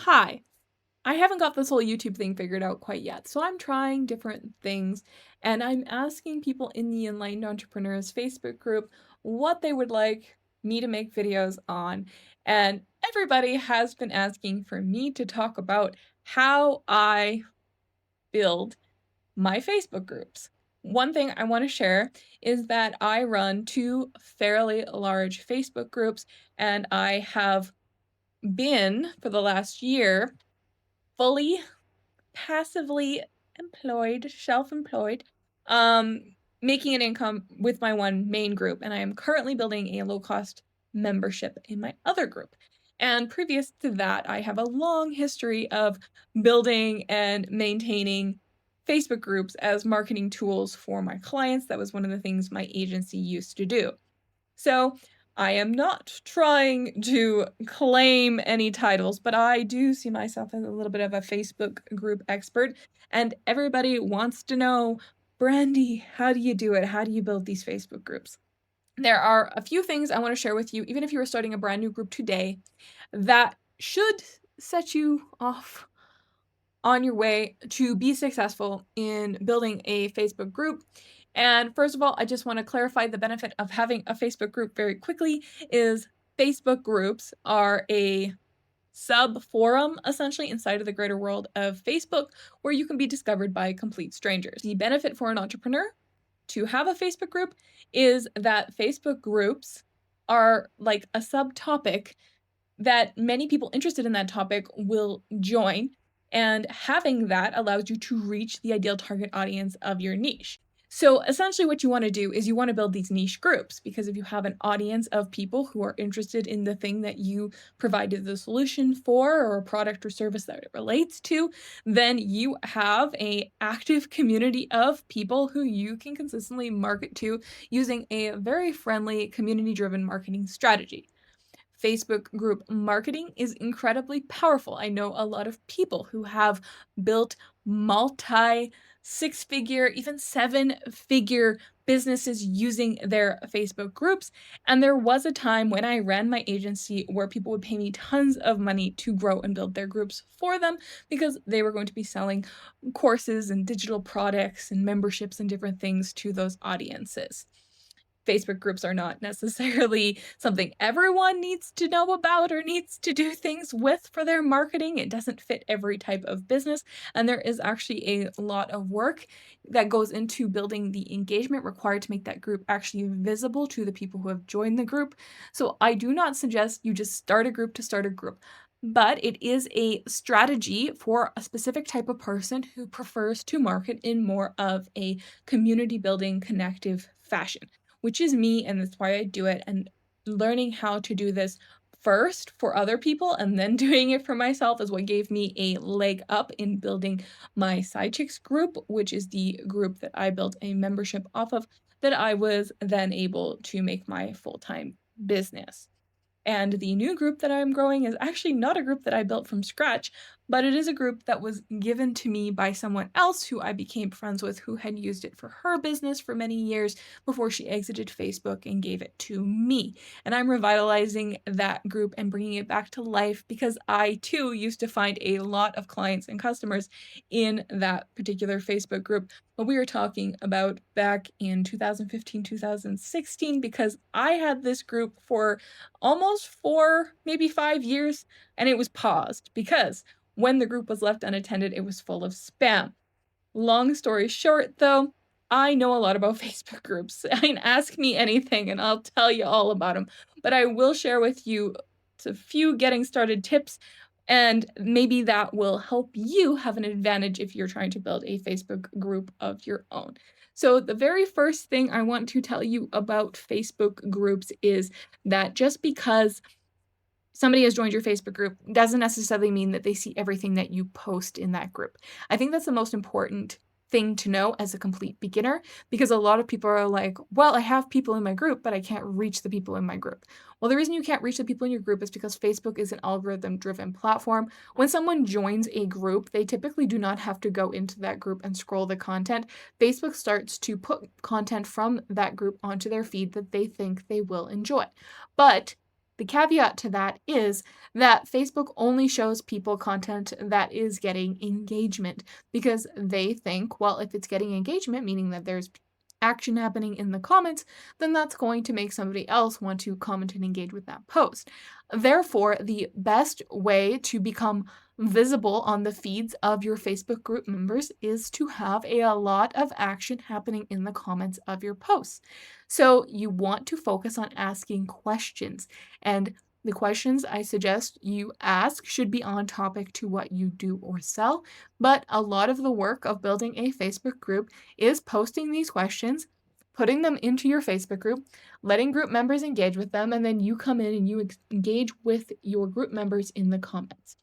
Hi, I haven't got this whole YouTube thing figured out quite yet, so I'm trying different things and I'm asking people in the Enlightened Entrepreneurs Facebook group what they would like me to make videos on. And everybody has been asking for me to talk about how I build my Facebook groups. One thing I want to share is that I run two fairly large Facebook groups, and I have been for the last year fully passively employed, self-employed, um, making an income with my one main group, and I am currently building a low-cost membership in my other group. And previous to that, I have a long history of building and maintaining Facebook groups as marketing tools for my clients. That was one of the things my agency used to do. So I am not trying to claim any titles, but I do see myself as a little bit of a Facebook group expert, and everybody wants to know, Brandy, how do you do it? How do you build these Facebook groups? There are a few things I want to share with you, even if you are starting a brand new group today, that should set you off on your way to be successful in building a Facebook group. And first of all, I just want to clarify the benefit of having a Facebook group very quickly is Facebook groups are a sub forum essentially inside of the greater world of Facebook where you can be discovered by complete strangers. The benefit for an entrepreneur to have a Facebook group is that Facebook groups are like a subtopic that many people interested in that topic will join, and having that allows you to reach the ideal target audience of your niche. So essentially what you want to do is you want to build these niche groups, because if you have an audience of people who are interested in the thing that you provided the solution for or a product or service that it relates to, then you have a active community of people who you can consistently market to using a very friendly community-driven marketing strategy. Facebook group marketing is incredibly powerful. I know a lot of people who have built multi six-figure, even seven-figure businesses using their Facebook groups. And there was a time when I ran my agency where people would pay me tons of money to grow and build their groups for them because they were going to be selling courses and digital products and memberships and different things to those audiences. Facebook groups are not necessarily something everyone needs to know about or needs to do things with for their marketing. It doesn't fit every type of business, and there is actually a lot of work that goes into building the engagement required to make that group actually visible to the people who have joined the group. So I do not suggest you just start a group to start a group, but it is a strategy for a specific type of person who prefers to market in more of a community building, connective fashion, which is me, and that's why I do it. And learning how to do this first for other people and then doing it for myself is what gave me a leg up in building my Side Chicks group, which is the group that I built a membership off of that I was then able to make my full-time business. And the new group that I'm growing is actually not a group that I built from scratch, but it is a group that was given to me by someone else who I became friends with, who had used it for her business for many years before she exited Facebook and gave it to me. And I'm revitalizing that group and bringing it back to life because I too used to find a lot of clients and customers in that particular Facebook group. But we were talking about back in 2015, 2016, because I had this group for almost 4, maybe 5 years, and it was paused because when the group was left unattended, it was full of spam. Long story short, though, I know a lot about Facebook groups. I mean, ask me anything and I'll tell you all about them. But I will share with you a few getting started tips, and maybe that will help you have an advantage if you're trying to build a Facebook group of your own. So the very first thing I want to tell you about Facebook groups is that just because somebody has joined your Facebook group doesn't necessarily mean that they see everything that you post in that group. I think that's the most important thing to know as a complete beginner, because a lot of people are like, well, I have people in my group, but I can't reach the people in my group. Well, the reason you can't reach the people in your group is because Facebook is an algorithm-driven platform. When someone joins a group, they typically do not have to go into that group and scroll the content. Facebook starts to put content from that group onto their feed that they think they will enjoy. But The caveat to that is that Facebook only shows people content that is getting engagement because they think, well, if it's getting engagement, meaning that there's action happening in the comments, then that's going to make somebody else want to comment and engage with that post. Therefore, the best way to become visible on the feeds of your Facebook group members is to have a lot of action happening in the comments of your posts. So you want to focus on asking questions, and the questions I suggest you ask should be on topic to what you do or sell. But a lot of the work of building a Facebook group is posting these questions, putting them into your Facebook group, letting group members engage with them, and then you come in and you engage with your group members in the comments.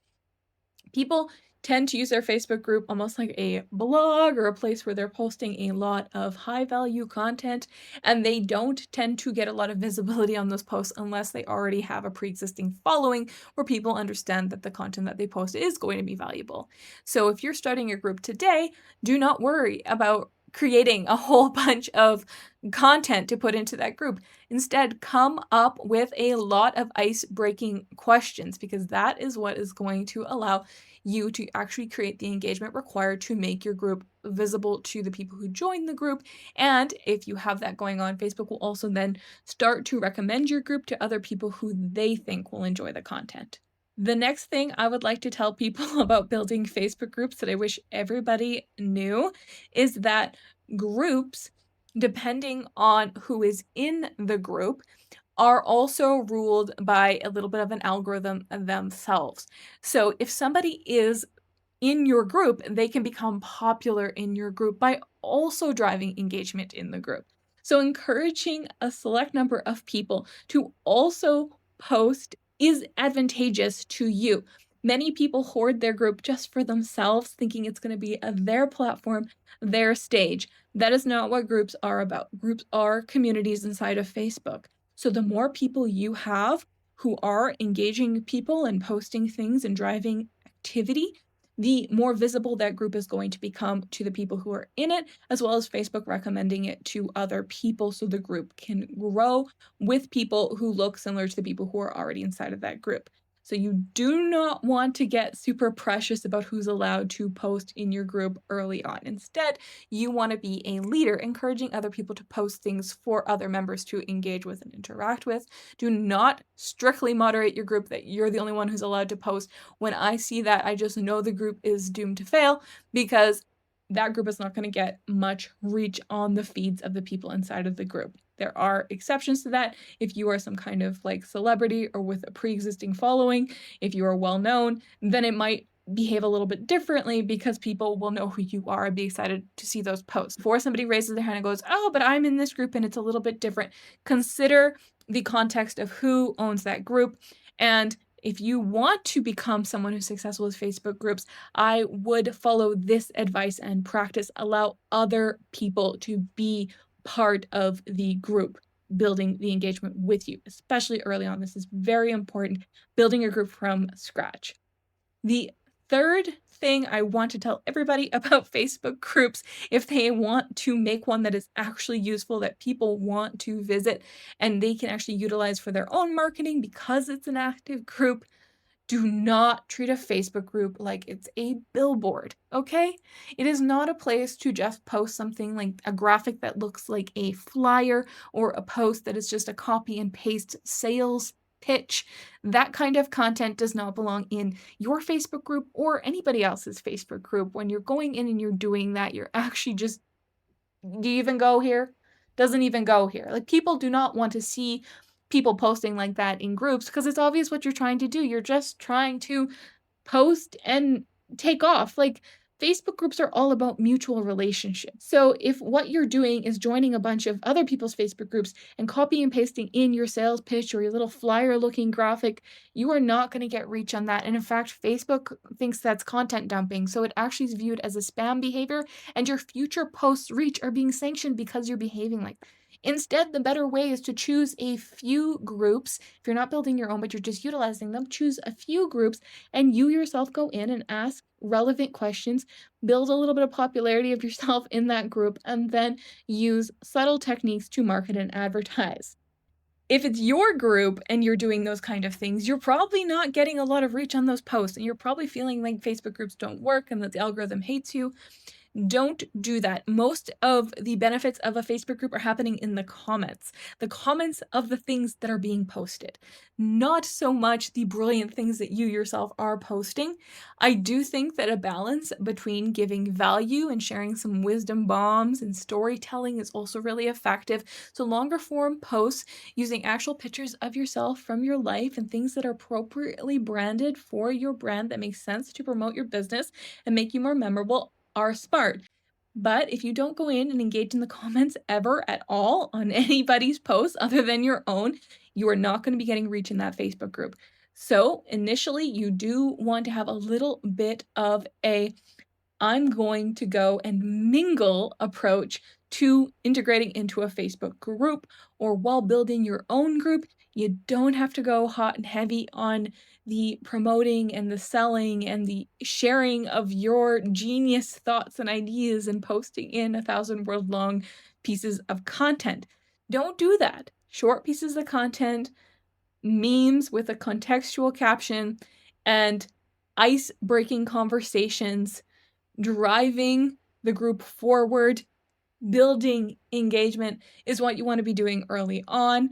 People tend to use their Facebook group almost like a blog or a place where they're posting a lot of high value content, and they don't tend to get a lot of visibility on those posts unless they already have a pre-existing following where people understand that the content that they post is going to be valuable. So if you're starting your group today, do not worry about creating a whole bunch of content to put into that group. Instead, come up with a lot of ice-breaking questions because that is what is going to allow you to actually create the engagement required to make your group visible to the people who join the group. And if you have that going on, Facebook will also then start to recommend your group to other people who they think will enjoy the content. The next thing I would like to tell people about building Facebook groups that I wish everybody knew is that groups, depending on who is in the group, are also ruled by a little bit of an algorithm themselves. So if somebody is in your group, they can become popular in your group by also driving engagement in the group. So encouraging a select number of people to also post is advantageous to you. Many people hoard their group just for themselves, thinking it's going to be their platform, their stage. That is not what groups are about. Groups are communities inside of Facebook. So the more people you have who are engaging people and posting things and driving activity, the more visible that group is going to become to the people who are in it, as well as Facebook recommending it to other people so the group can grow with people who look similar to the people who are already inside of that group. So you do not want to get super precious about who's allowed to post in your group early on. Instead, you want to be a leader, encouraging other people to post things for other members to engage with and interact with. Do not strictly moderate your group that you're the only one who's allowed to post. When I see that, I just know the group is doomed to fail because that group is not going to get much reach on the feeds of the people inside of the group. There are exceptions to that. If you are some kind of like celebrity or with a pre-existing following, if you are well known, then it might behave a little bit differently because people will know who you are and be excited to see those posts. Before somebody raises their hand and goes, oh, but I'm in this group and it's a little bit different, consider the context of who owns that group. And if you want to become someone who's successful with Facebook groups, I would follow this advice and practice. Allow other people to be part of the group, building the engagement with you, especially early on. This is very important, building a group from scratch. The third thing I want to tell everybody about Facebook groups, if they want to make one that is actually useful, that people want to visit, and they can actually utilize for their own marketing because it's an active group, do not treat a Facebook group like it's a billboard, okay? It is not a place to just post something like a graphic that looks like a flyer or a post that is just a copy and paste sales pitch. That kind of content does not belong in your Facebook group or anybody else's Facebook group. When you're going in and you're doing that, you're actually just, do you even go here? Doesn't even go here. Like, people do not want to see people posting like that in groups because it's obvious what you're trying to do. You're just trying to post and take off. Like, Facebook groups are all about mutual relationships. So if what you're doing is joining a bunch of other people's Facebook groups and copy and pasting in your sales pitch or your little flyer looking graphic, you are not going to get reach on that. And in fact, Facebook thinks that's content dumping. So it actually is viewed as a spam behavior, and your future posts reach are being sanctioned because you're behaving like that. Instead, the better way is to choose a few groups. If you're not building your own, but you're just utilizing them, choose a few groups and you yourself go in and ask relevant questions, build a little bit of popularity of yourself in that group, and then use subtle techniques to market and advertise. if it's your group and you're doing those kind of things, you're probably not getting a lot of reach on those posts, and you're probably feeling like Facebook groups don't work and that the algorithm hates you. Don't do that. Most of the benefits of a Facebook group are happening in the comments of the things that are being posted, not so much the brilliant things that you yourself are posting. I do think that a balance between giving value and sharing some wisdom bombs and storytelling is also really effective. So longer form posts using actual pictures of yourself from your life and things that are appropriately branded for your brand that makes sense to promote your business and make you more memorable are smart. But if you don't go in and engage in the comments ever at all on anybody's posts other than your own, you are not going to be getting reach in that Facebook group. So initially, you do want to have a little bit of a I'm going to go and mingle approach to integrating into a Facebook group, or while building your own group. You don't have to go hot and heavy on the promoting and the selling and the sharing of your genius thoughts and ideas and posting in 1,000 word long pieces of content. Don't do that. Short pieces of content, memes with a contextual caption, and ice breaking conversations driving the group forward, building engagement is what you want to be doing early on.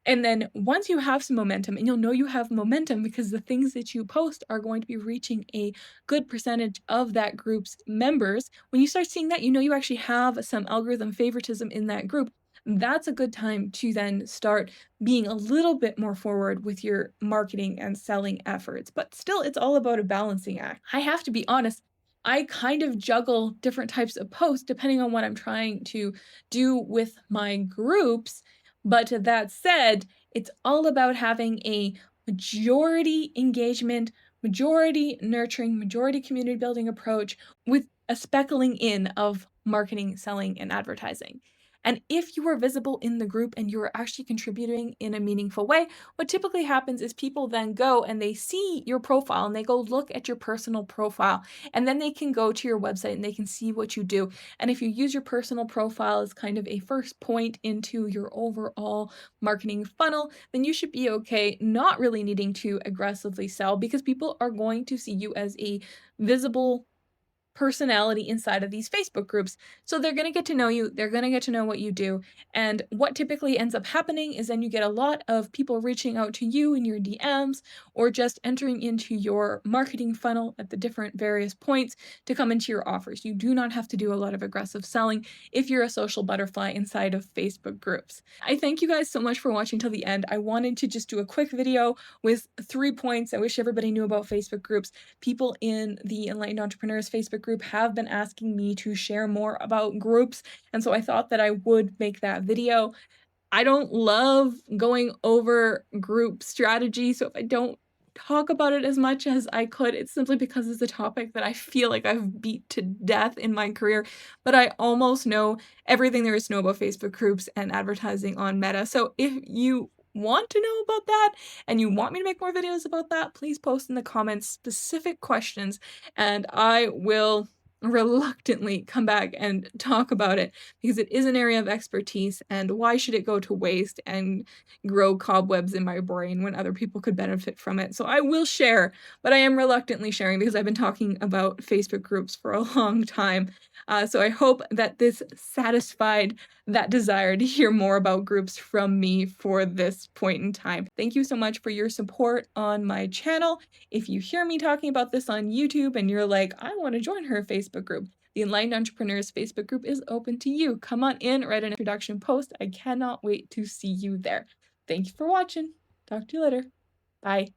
And then once you have some momentum, and you'll know you have momentum because the things that you post are going to be reaching a good percentage of that group's members. When you start seeing that, you know you actually have some algorithm favoritism in that group. That's a good time to then start being a little bit more forward with your marketing and selling efforts. But still, it's all about a balancing act. I have to be honest, I kind of juggle different types of posts depending on what I'm trying to do with my groups. But that said, it's all about having a majority engagement, majority nurturing, majority community building approach with a speckling in of marketing, selling, and advertising. And if you are visible in the group and you are actually contributing in a meaningful way, what typically happens is people then go and they see your profile and they go look at your personal profile, and then they can go to your website and they can see what you do. And if you use your personal profile as kind of a first point into your overall marketing funnel, then you should be okay, not really needing to aggressively sell because people are going to see you as a visible personality inside of these Facebook groups. So they're going to get to know you, they're going to get to know what you do. And what typically ends up happening is then you get a lot of people reaching out to you in your DMs or just entering into your marketing funnel at the different various points to come into your offers. You do not have to do a lot of aggressive selling if you're a social butterfly inside of Facebook groups. I thank you guys so much for watching till the end. I wanted to just do a quick video with 3 points I wish everybody knew about Facebook groups. People in the Enlightened Entrepreneurs Facebook group have been asking me to share more about groups, and so I thought that I would make that video. I don't love going over group strategy, so if I don't talk about it as much as I could, it's simply because it's a topic that I feel like I've beat to death in my career, but I almost know everything there is to know about Facebook groups and advertising on Meta. So if you want to know about that and you want me to make more videos about that, please post in the comments specific questions and I will reluctantly come back and talk about it because it is an area of expertise, and why should it go to waste and grow cobwebs in my brain when other people could benefit from it? So I will share, but I am reluctantly sharing because I've been talking about Facebook groups for a long time. So I hope that this satisfied that desire to hear more about groups from me for this point in time. Thank you so much for your support on my channel. If you hear me talking about this on YouTube and you're like, I want to join her Facebook group, the Enlightened Entrepreneurs Facebook group is open to you. Come on in, write an introduction post. I cannot wait to see you there. Thank you for watching. Talk to you later. Bye.